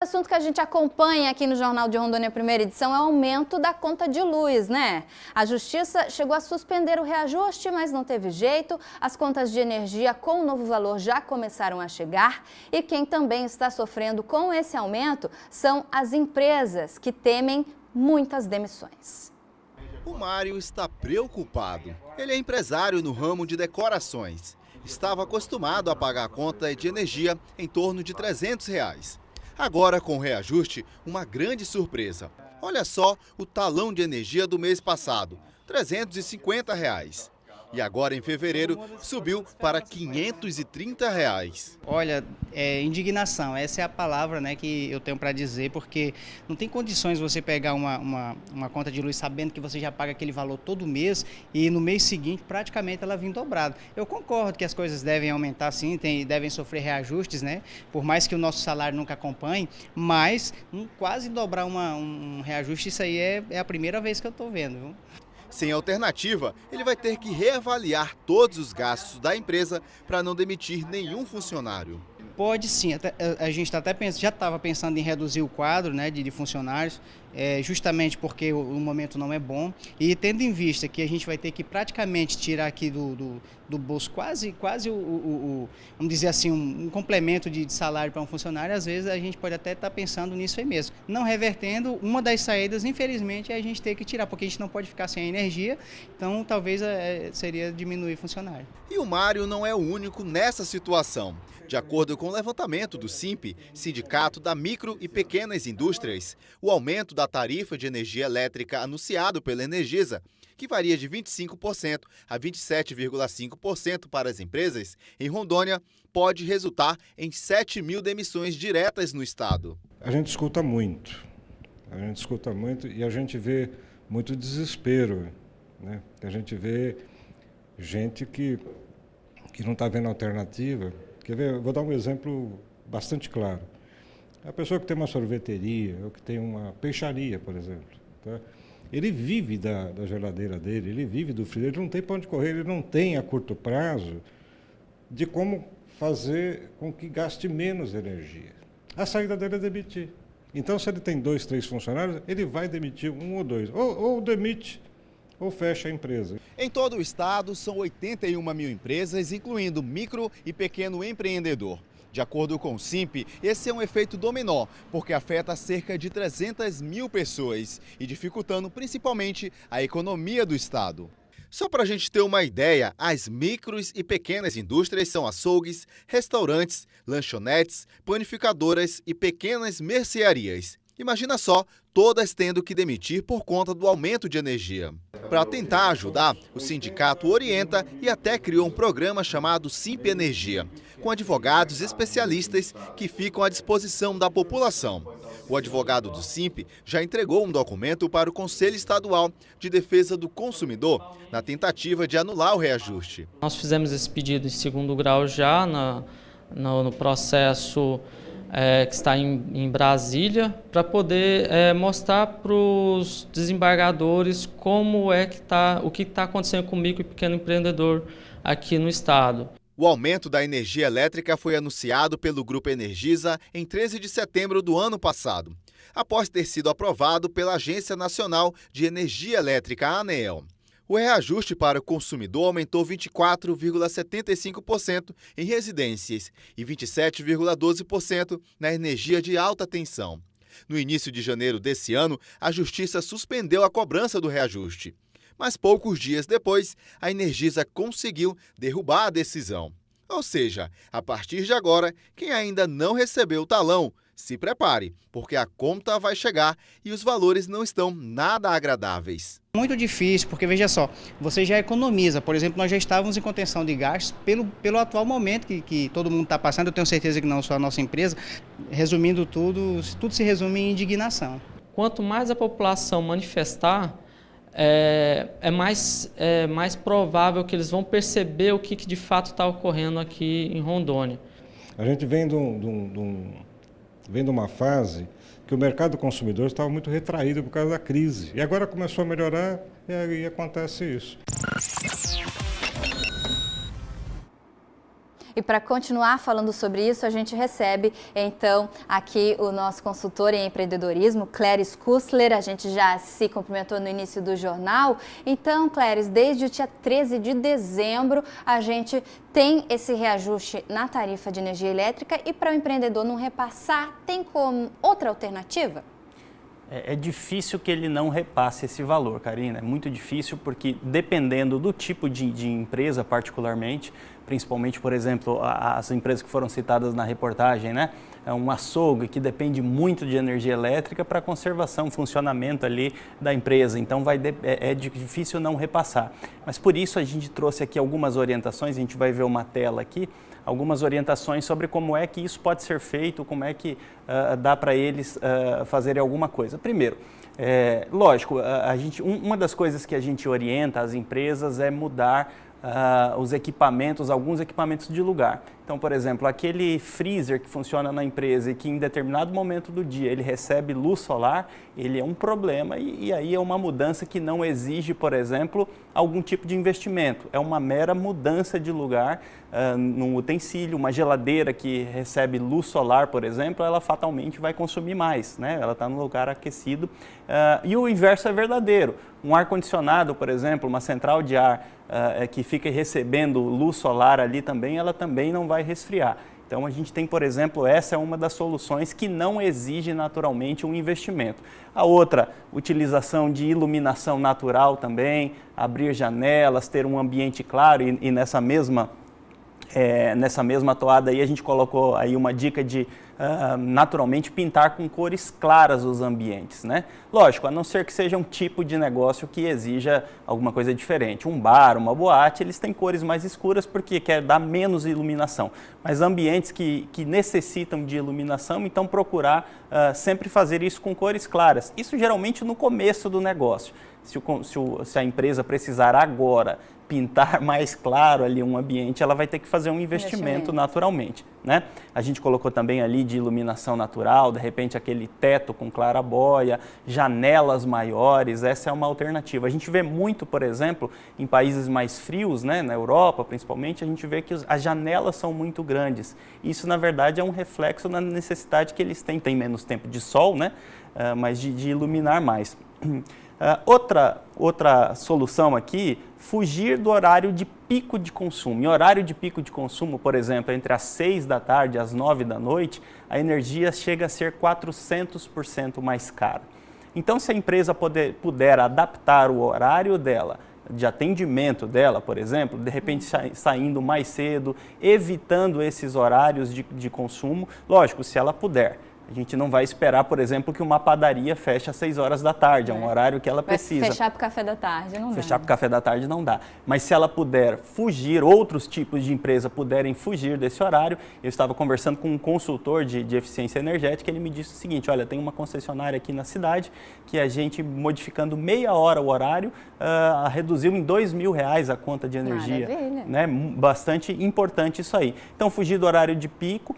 O assunto que a gente acompanha aqui no Jornal de Rondônia, primeira edição, é o aumento da conta de luz, né? A Justiça chegou a suspender o reajuste, mas não teve jeito. As contas de energia com o novo valor já começaram a chegar. E quem também está sofrendo com esse aumento são as empresas, que temem muitas demissões. O Mário está preocupado. Ele é empresário no ramo de decorações. Estava acostumado a pagar a conta de energia em torno de R$300. Agora, com o reajuste, uma grande surpresa. Olha só o talão de energia do mês passado, R$350. E agora, em fevereiro, subiu para R$530. Olha, indignação, essa é a palavra, né, que eu tenho para dizer, porque não tem condições você pegar uma conta de luz sabendo que você já paga aquele valor todo mês e no mês seguinte praticamente ela vem dobrada. Eu concordo que as coisas devem aumentar sim, devem sofrer reajustes, né, por mais que o nosso salário nunca acompanhe, mas quase dobrar um reajuste, isso aí é a primeira vez que eu estou vendo, viu? Sem alternativa, ele vai ter que reavaliar todos os gastos da empresa para não demitir nenhum funcionário. Pode sim, a gente já estava pensando em reduzir o quadro, né, de funcionários, justamente porque o momento não é bom, e tendo em vista que a gente vai ter que praticamente tirar aqui do bolso quase vamos dizer assim, um complemento de salário para um funcionário, às vezes a gente pode até estar pensando nisso aí mesmo. Não revertendo, uma das saídas, infelizmente, é a gente ter que tirar, porque a gente não pode ficar sem energia, então talvez seria diminuir funcionário. E o Mário não é o único nessa situação. De acordo com o levantamento do SIMP, Sindicato da Micro e Pequenas Indústrias, o aumento da tarifa de energia elétrica anunciado pela Energisa, que varia de 25% a 27,5% para as empresas, em Rondônia, pode resultar em 7.000 demissões diretas no estado. A gente escuta muito e a gente vê muito desespero, né? A gente vê gente que não está vendo alternativa. Quer ver? Eu vou dar um exemplo bastante claro. A pessoa que tem uma sorveteria ou que tem uma peixaria, por exemplo, tá? Ele vive da geladeira dele, ele vive do freezer, ele não tem para onde correr, ele não tem a curto prazo de como fazer com que gaste menos energia. A saída dele é demitir. Então, se ele tem 2, 3 funcionários, ele vai demitir 1 ou 2, ou demite ou fecha a empresa. Em todo o estado, são 81.000 empresas, incluindo micro e pequeno empreendedor. De acordo com o SIMP, esse é um efeito dominó, porque afeta cerca de 300.000 pessoas e dificultando principalmente a economia do estado. Só para a gente ter uma ideia, as micros e pequenas indústrias são açougues, restaurantes, lanchonetes, panificadoras e pequenas mercearias. Imagina só, todas tendo que demitir por conta do aumento de energia. Para tentar ajudar, o sindicato orienta e até criou um programa chamado SIMP Energia, com advogados especialistas que ficam à disposição da população. O advogado do SIMP já entregou um documento para o Conselho Estadual de Defesa do Consumidor, na tentativa de anular o reajuste. Nós fizemos esse pedido em segundo grau já no processo que está em Brasília, para poder mostrar para os desembargadores como é que o que está acontecendo com o micro e pequeno empreendedor aqui no estado. O aumento da energia elétrica foi anunciado pelo Grupo Energisa em 13 de setembro do ano passado, após ter sido aprovado pela Agência Nacional de Energia Elétrica, a ANEEL. O reajuste para o consumidor aumentou 24,75% em residências e 27,12% na energia de alta tensão. No início de janeiro desse ano, a Justiça suspendeu a cobrança do reajuste. Mas poucos dias depois, a Energisa conseguiu derrubar a decisão. Ou seja, a partir de agora, quem ainda não recebeu o talão, se prepare, porque a conta vai chegar e os valores não estão nada agradáveis. Muito difícil, porque veja só, você já economiza. Por exemplo, nós já estávamos em contenção de gastos pelo atual momento que todo mundo está passando. Eu tenho certeza que não só a nossa empresa. Resumindo tudo se resume em indignação. Quanto mais a população manifestar, é mais provável que eles vão perceber o que de fato está ocorrendo aqui em Rondônia. A gente vem de uma fase que o mercado consumidor estava muito retraído por causa da crise. E agora começou a melhorar e aí acontece isso. E para continuar falando sobre isso, a gente recebe então aqui o nosso consultor em empreendedorismo, Cléris Kussler. A gente já se cumprimentou no início do jornal. Então, Cléris, desde o dia 13 de dezembro, a gente tem esse reajuste na tarifa de energia elétrica e para o empreendedor não repassar, tem como outra alternativa? É difícil que ele não repasse esse valor, Karina. É muito difícil porque, dependendo do tipo de empresa, particularmente, principalmente, por exemplo, as empresas que foram citadas na reportagem, né? É um açougue que depende muito de energia elétrica para a conservação, funcionamento ali da empresa. Então, é difícil não repassar. Mas, por isso, a gente trouxe aqui algumas orientações, a gente vai ver uma tela aqui, algumas orientações sobre como é que isso pode ser feito, como é que dá para eles fazerem alguma coisa. Primeiro, lógico, uma das coisas que a gente orienta as empresas é mudar os equipamentos, alguns equipamentos de lugar. Então, por exemplo, aquele freezer que funciona na empresa e que em determinado momento do dia ele recebe luz solar, ele é um problema e aí é uma mudança que não exige, por exemplo, algum tipo de investimento. É uma mera mudança de lugar num utensílio. Uma geladeira que recebe luz solar, por exemplo, ela fatalmente vai consumir mais, né? Ela está num lugar aquecido. E o inverso é verdadeiro. Um ar-condicionado, por exemplo, uma central de ar que fica recebendo luz solar ali também, ela também não vai resfriar. Então a gente tem, por exemplo, essa é uma das soluções que não exige naturalmente um investimento. A outra, utilização de iluminação natural também, abrir janelas, ter um ambiente claro e nessa mesma toada aí a gente colocou aí uma dica de naturalmente pintar com cores claras os ambientes, né? Lógico, a não ser que seja um tipo de negócio que exija alguma coisa diferente. Um bar, uma boate, eles têm cores mais escuras porque quer dar menos iluminação. Mas ambientes que necessitam de iluminação, então procurar sempre fazer isso com cores claras. Isso geralmente no começo do negócio. Se a empresa precisar agora pintar mais claro ali um ambiente, ela vai ter que fazer um investimento naturalmente, né? A gente colocou também ali de iluminação natural, de repente aquele teto com claraboia, janelas maiores, essa é uma alternativa. A gente vê muito, por exemplo, em países mais frios, né, na Europa principalmente, a gente vê que as janelas são muito grandes. Isso, na verdade, é um reflexo da necessidade que eles têm menos tempo de sol, né, mas de iluminar mais. Outra solução aqui, fugir do horário de pico de consumo. Em horário de pico de consumo, por exemplo, entre as 6 da tarde e as 9 da noite, a energia chega a ser 400% mais cara. Então, se a empresa puder adaptar o horário dela, de atendimento dela, por exemplo, de repente saindo mais cedo, evitando esses horários de consumo, lógico, se ela puder. A gente não vai esperar, por exemplo, que uma padaria feche às 6 horas da tarde, é um horário que ela precisa. Fechar para o café da tarde não dá. Fechar para o café da tarde não dá. Mas se ela puder fugir, outros tipos de empresa puderem fugir desse horário, eu estava conversando com um consultor de eficiência energética, ele me disse o seguinte, olha, tem uma concessionária aqui na cidade que a gente, modificando meia hora o horário, reduziu em R$2.000 a conta de energia. Maravilha. Né? Bastante importante isso aí. Então, fugir do horário de pico,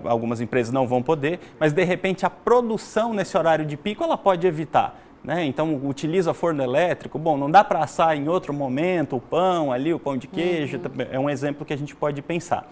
algumas empresas não vão poder, mas de repente a produção nesse horário de pico ela pode evitar. Né? Então, utiliza forno elétrico, bom, não dá para assar em outro momento o pão ali, o pão de queijo, é um exemplo que a gente pode pensar.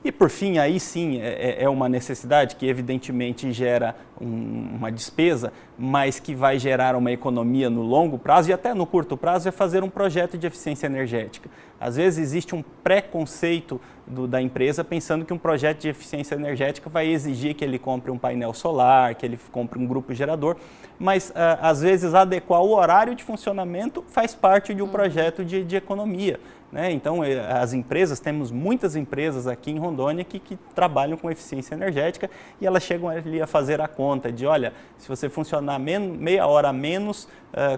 E por fim, aí sim, é uma necessidade que evidentemente gera uma despesa, mas que vai gerar uma economia no longo prazo e até no curto prazo, é fazer um projeto de eficiência energética. Às vezes existe um preconceito da empresa pensando que um projeto de eficiência energética vai exigir que ele compre um painel solar, que ele compre um grupo gerador, mas às vezes adequar o horário de funcionamento faz parte de um projeto de economia. Né? Então, as empresas, temos muitas empresas aqui em Rondônia que trabalham com eficiência energética e elas chegam ali a fazer a conta de, olha, se você funcionar meia hora a menos,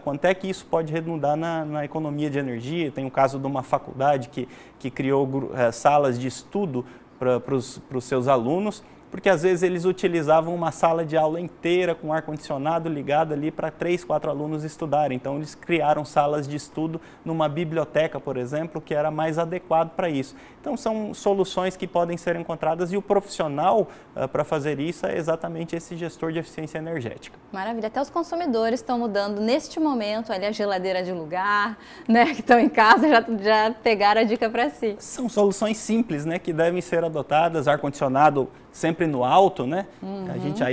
quanto é que isso pode redundar na economia de energia? Tem o caso de uma faculdade que criou salas de estudo para os seus alunos porque às vezes eles utilizavam uma sala de aula inteira com ar-condicionado ligado ali para 3, 4 alunos estudarem. Então eles criaram salas de estudo numa biblioteca, por exemplo, que era mais adequado para isso. Então são soluções que podem ser encontradas e o profissional para fazer isso é exatamente esse gestor de eficiência energética. Maravilha, até os consumidores estão mudando neste momento, ali a geladeira de lugar, né, que estão em casa, já pegaram a dica para si. São soluções simples, né, que devem ser adotadas, ar-condicionado sempre no alto, né?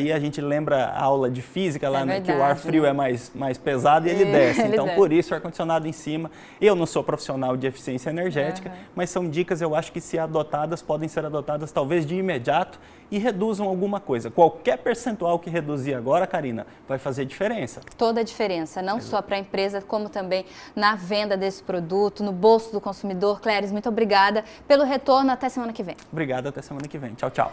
A gente lembra a aula de física lá, né, que o ar frio é mais pesado e ele desce. Então, por isso, ar-condicionado em cima. Eu não sou profissional de eficiência energética, mas são dicas, eu acho que se adotadas, podem ser adotadas talvez de imediato e reduzam alguma coisa. Qualquer percentual que reduzir agora, Karina, vai fazer diferença. Toda a diferença, não só para a empresa, como também na venda desse produto, no bolso do consumidor. Cléris, muito obrigada pelo retorno. Até semana que vem. Obrigado, até semana que vem. Tchau, tchau.